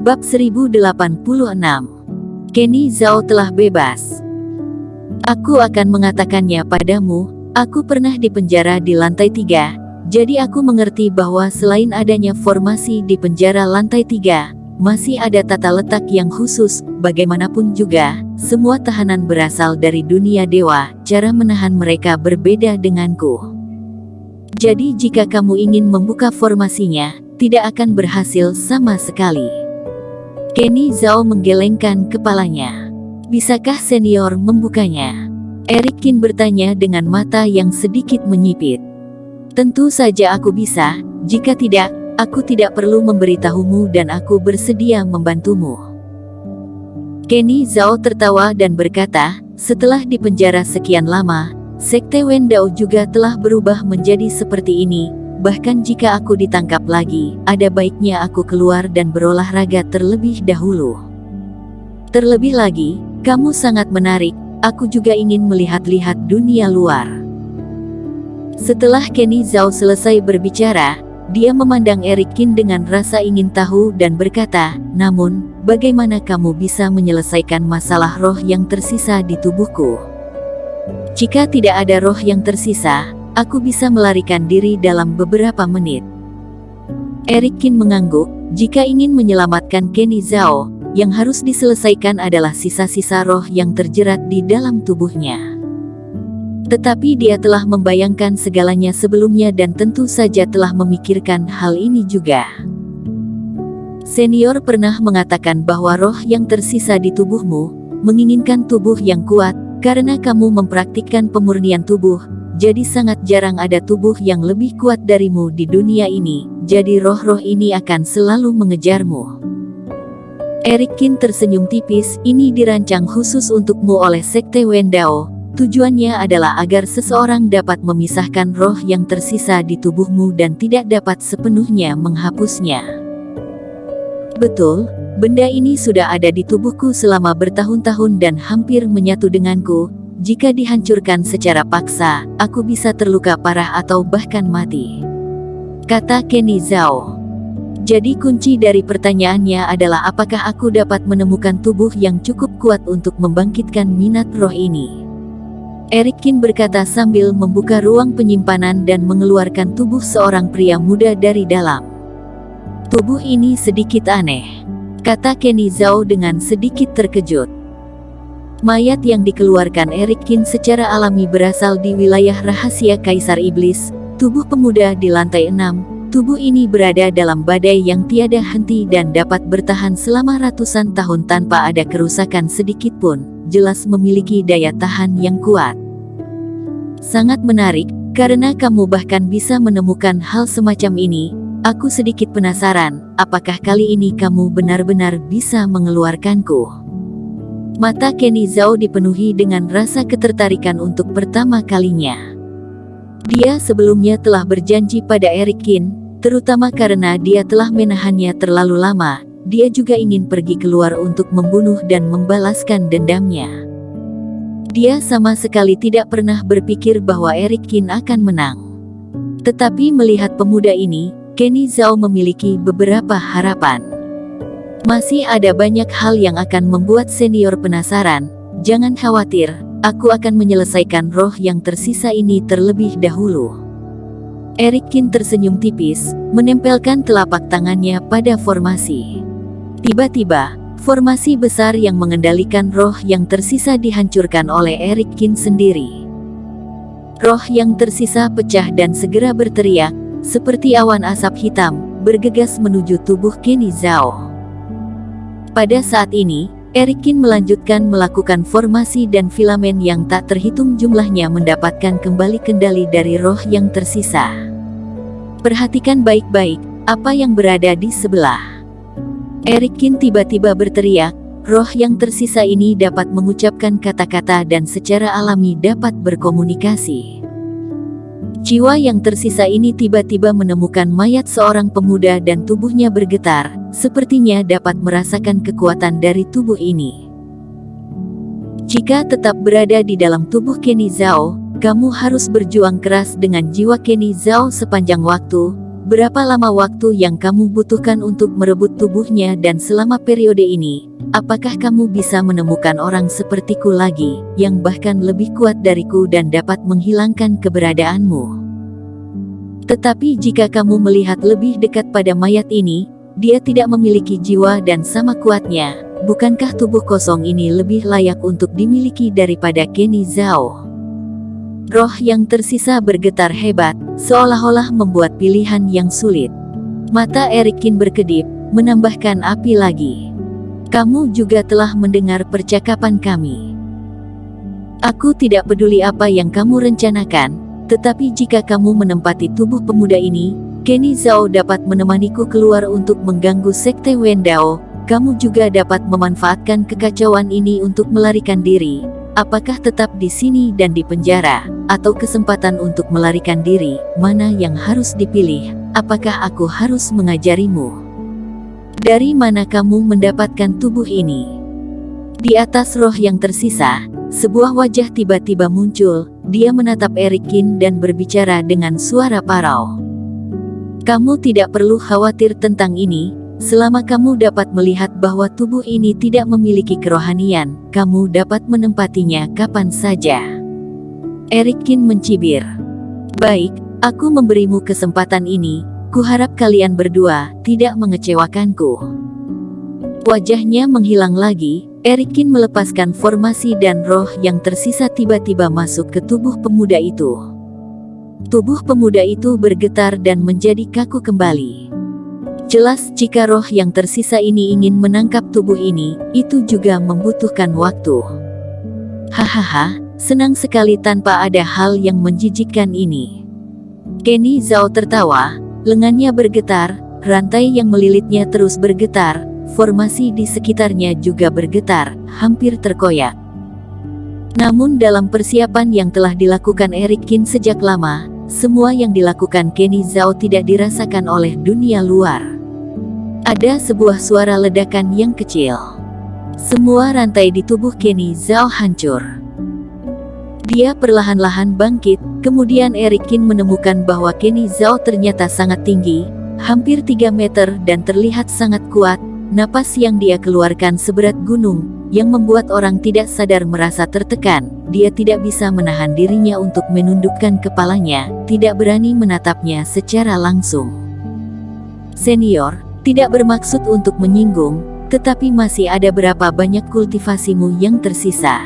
Bab 1086. Kenny Zhao telah bebas. Aku akan mengatakannya padamu, aku pernah dipenjara di lantai 3, jadi aku mengerti bahwa selain adanya formasi di penjara lantai 3, masih ada tata letak yang khusus. Bagaimanapun juga, semua tahanan berasal dari dunia dewa, cara menahan mereka berbeda denganku. Jadi jika kamu ingin membuka formasinya, tidak akan berhasil sama sekali. Kenny Zhao menggelengkan kepalanya. Bisakah senior membukanya? Eric Qin bertanya dengan mata yang sedikit menyipit. Tentu saja aku bisa, jika tidak, aku tidak perlu memberitahumu dan aku bersedia membantumu. Kenny Zhao tertawa dan berkata, setelah dipenjara sekian lama, Sekte Wendao juga telah berubah menjadi seperti ini. Bahkan jika aku ditangkap lagi, ada baiknya aku keluar dan berolahraga terlebih dahulu. Terlebih lagi, kamu sangat menarik, aku juga ingin melihat-lihat dunia luar. Setelah Kenny Zhao selesai berbicara, dia memandang Eric Qin dengan rasa ingin tahu dan berkata, namun, bagaimana kamu bisa menyelesaikan masalah roh yang tersisa di tubuhku? Jika tidak ada roh yang tersisa, aku bisa melarikan diri dalam beberapa menit. Eric Qin mengangguk, jika ingin menyelamatkan Kenny Zhao, yang harus diselesaikan adalah sisa-sisa roh yang terjerat di dalam tubuhnya. Tetapi dia telah membayangkan segalanya sebelumnya dan tentu saja telah memikirkan hal ini juga. Senior pernah mengatakan bahwa roh yang tersisa di tubuhmu menginginkan tubuh yang kuat. Karena kamu mempraktikkan pemurnian tubuh, jadi sangat jarang ada tubuh yang lebih kuat darimu di dunia ini, jadi roh-roh ini akan selalu mengejarmu. Eric Qin tersenyum tipis, ini dirancang khusus untukmu oleh Sekte Wendao. Tujuannya adalah agar seseorang dapat memisahkan roh yang tersisa di tubuhmu dan tidak dapat sepenuhnya menghapusnya. Betul. Benda ini sudah ada di tubuhku selama bertahun-tahun dan hampir menyatu denganku. Jika dihancurkan secara paksa, aku bisa terluka parah atau bahkan mati, kata Kenny Zhao. Jadi kunci dari pertanyaannya adalah apakah aku dapat menemukan tubuh yang cukup kuat untuk membangkitkan minat roh ini. Eric Qin berkata sambil membuka ruang penyimpanan dan mengeluarkan tubuh seorang pria muda dari dalam. Tubuh ini sedikit aneh, kata Kenny Zhao dengan sedikit terkejut. Mayat yang dikeluarkan Eric Qin secara alami berasal di wilayah rahasia Kaisar Iblis, tubuh pemuda di lantai 6. Tubuh ini berada dalam badai yang tiada henti dan dapat bertahan selama ratusan tahun tanpa ada kerusakan sedikit pun, jelas memiliki daya tahan yang kuat. Sangat menarik, karena kamu bahkan bisa menemukan hal semacam ini. Aku sedikit penasaran, apakah kali ini kamu benar-benar bisa mengeluarkanku? Mata Kenny Zhao dipenuhi dengan rasa ketertarikan untuk pertama kalinya. Dia sebelumnya telah berjanji pada Eric Qin, terutama karena dia telah menahannya terlalu lama. Dia juga ingin pergi keluar untuk membunuh dan membalaskan dendamnya. Dia sama sekali tidak pernah berpikir bahwa Eric Qin akan menang. Tetapi melihat pemuda ini, Kenny Zhao memiliki beberapa harapan. Masih ada banyak hal yang akan membuat senior penasaran. Jangan khawatir, aku akan menyelesaikan roh yang tersisa ini terlebih dahulu. Eric Qin tersenyum tipis, menempelkan telapak tangannya pada formasi. Tiba-tiba, formasi besar yang mengendalikan roh yang tersisa dihancurkan oleh Eric Qin sendiri. Roh yang tersisa pecah dan segera berteriak, seperti awan asap hitam, bergegas menuju tubuh Kenny Zhao. Pada saat ini, Eric Qin melanjutkan melakukan formasi dan filamen yang tak terhitung jumlahnya mendapatkan kembali kendali dari roh yang tersisa. Perhatikan baik-baik, apa yang berada di sebelah. Eric Qin tiba-tiba berteriak, roh yang tersisa ini dapat mengucapkan kata-kata dan secara alami dapat berkomunikasi. Jiwa yang tersisa ini tiba-tiba menemukan mayat seorang pemuda dan tubuhnya bergetar, sepertinya dapat merasakan kekuatan dari tubuh ini. Jika tetap berada di dalam tubuh Kenny Zhao, kamu harus berjuang keras dengan jiwa Kenny Zhao sepanjang waktu. berapa lama waktu yang kamu butuhkan untuk merebut tubuhnya dan selama periode ini, apakah kamu bisa menemukan orang sepertiku lagi, yang bahkan lebih kuat dariku dan dapat menghilangkan keberadaanmu? Tetapi jika kamu melihat lebih dekat pada mayat ini, dia tidak memiliki jiwa dan sama kuatnya. Bukankah tubuh kosong ini lebih layak untuk dimiliki daripada Kenny Zhao? Roh yang tersisa bergetar hebat, seolah-olah membuat pilihan yang sulit. Mata Eric Kin berkedip, menambahkan api lagi. Kamu juga telah mendengar percakapan kami. Aku tidak peduli apa yang kamu rencanakan, tetapi jika kamu menempati tubuh pemuda ini, Kenny Zhao dapat menemaniku keluar untuk mengganggu Sekte Wendao. Kamu juga dapat memanfaatkan kekacauan ini untuk melarikan diri. Apakah tetap di sini dan di penjara, atau kesempatan untuk melarikan diri, mana yang harus dipilih? Apakah aku harus mengajarimu? Dari mana kamu mendapatkan tubuh ini? Di atas roh yang tersisa, sebuah wajah tiba-tiba muncul. Dia menatap Eric Kin dan berbicara dengan suara parau. Kamu tidak perlu khawatir tentang ini. Selama kamu dapat melihat bahwa tubuh ini tidak memiliki kerohanian, kamu dapat menempatinya kapan saja. Eric Kin mencibir. Baik, aku memberimu kesempatan ini. Kuharap kalian berdua tidak mengecewakanku. Wajahnya menghilang lagi. Eric Kin melepaskan formasi dan roh yang tersisa tiba-tiba masuk ke tubuh pemuda itu. Tubuh pemuda itu bergetar dan menjadi kaku kembali. Jelas jika roh yang tersisa ini ingin menangkap tubuh ini, itu juga membutuhkan waktu. Hahaha, senang sekali tanpa ada hal yang menjijikkan ini. Kenny Zhao tertawa, lengannya bergetar, rantai yang melilitnya terus bergetar, formasi di sekitarnya juga bergetar, hampir terkoyak. Namun dalam persiapan yang telah dilakukan Eric Kin sejak lama, semua yang dilakukan Kenny Zhao tidak dirasakan oleh dunia luar. Ada sebuah suara ledakan yang kecil. Semua rantai di tubuh Kenny Zhao hancur. Dia perlahan-lahan bangkit, kemudian Eric Kin menemukan bahwa Kenny Zhao ternyata sangat tinggi, hampir 3 meter dan terlihat sangat kuat. Napas yang dia keluarkan seberat gunung, yang membuat orang tidak sadar merasa tertekan. Dia tidak bisa menahan dirinya untuk menundukkan kepalanya, tidak berani menatapnya secara langsung. Senior, tidak bermaksud untuk menyinggung, tetapi masih ada berapa banyak kultivasimu yang tersisa?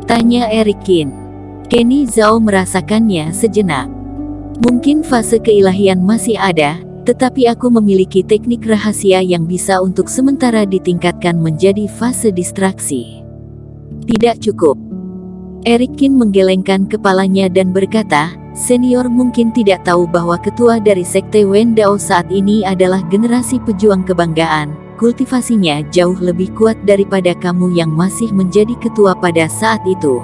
Tanya Eric Kin. Kenny Zhao merasakannya sejenak. Mungkin fase keilahian masih ada, tetapi aku memiliki teknik rahasia yang bisa untuk sementara ditingkatkan menjadi fase distraksi. Tidak cukup. Eric Kin menggelengkan kepalanya dan berkata, senior mungkin tidak tahu bahwa ketua dari Sekte Wendao saat ini adalah generasi pejuang kebanggaan. Kultivasinya jauh lebih kuat daripada kamu yang masih menjadi ketua pada saat itu.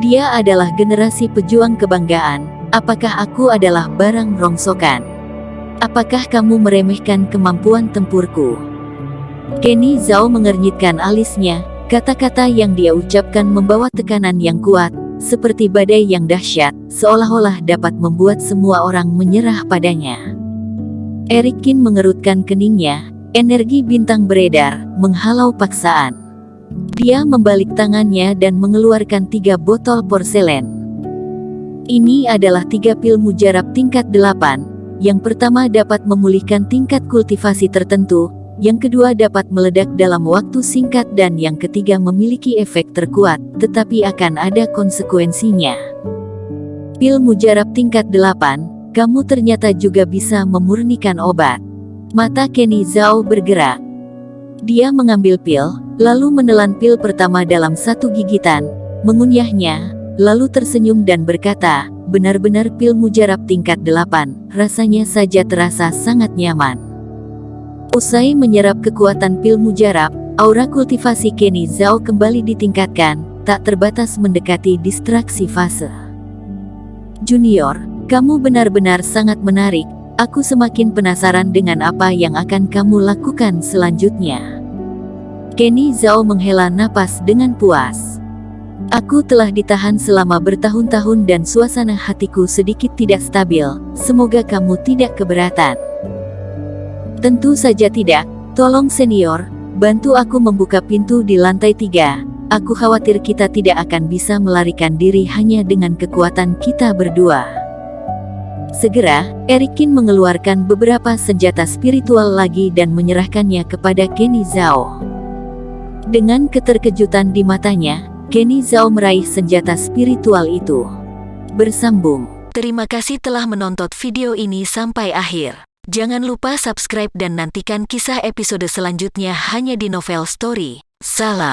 Dia adalah generasi pejuang kebanggaan. Apakah aku adalah barang rongsokan? Apakah kamu meremehkan kemampuan tempurku? Kenny Zhao mengernyitkan alisnya. Kata-kata yang dia ucapkan membawa tekanan yang kuat, seperti badai yang dahsyat, seolah-olah dapat membuat semua orang menyerah padanya. Eric Kin mengerutkan keningnya, energi bintang beredar, menghalau paksaan. Dia membalik tangannya dan mengeluarkan 3 botol porselen. Ini adalah 3 pil mujarab tingkat 8. Yang pertama dapat memulihkan tingkat kultivasi tertentu, yang kedua dapat meledak dalam waktu singkat dan yang ketiga memiliki efek terkuat, tetapi akan ada konsekuensinya. Pil mujarab tingkat 8, kamu ternyata juga bisa memurnikan obat. Mata Kenny Zhao bergerak. Dia mengambil pil, lalu menelan pil pertama dalam 1 gigitan, mengunyahnya, lalu tersenyum dan berkata, benar-benar pil mujarab tingkat 8, rasanya saja terasa sangat nyaman. Usai menyerap kekuatan pil mujarab, aura kultivasi Kenny Zhao kembali ditingkatkan, tak terbatas mendekati distraksi fase. Junior, kamu benar-benar sangat menarik, aku semakin penasaran dengan apa yang akan kamu lakukan selanjutnya. Kenny Zhao menghela napas dengan puas. Aku telah ditahan selama bertahun-tahun dan suasana hatiku sedikit tidak stabil. Semoga kamu tidak keberatan. Tentu saja tidak. Tolong senior, bantu aku membuka pintu di lantai 3. Aku khawatir kita tidak akan bisa melarikan diri hanya dengan kekuatan kita berdua. Segera, Erikin mengeluarkan beberapa senjata spiritual lagi dan menyerahkannya kepada Kenny Zhao. Dengan keterkejutan di matanya, Kenny Zhao meraih senjata spiritual itu. Bersambung. Terima kasih telah menonton video ini sampai akhir. Jangan lupa subscribe dan nantikan kisah episode selanjutnya hanya di Novel Story. Salam.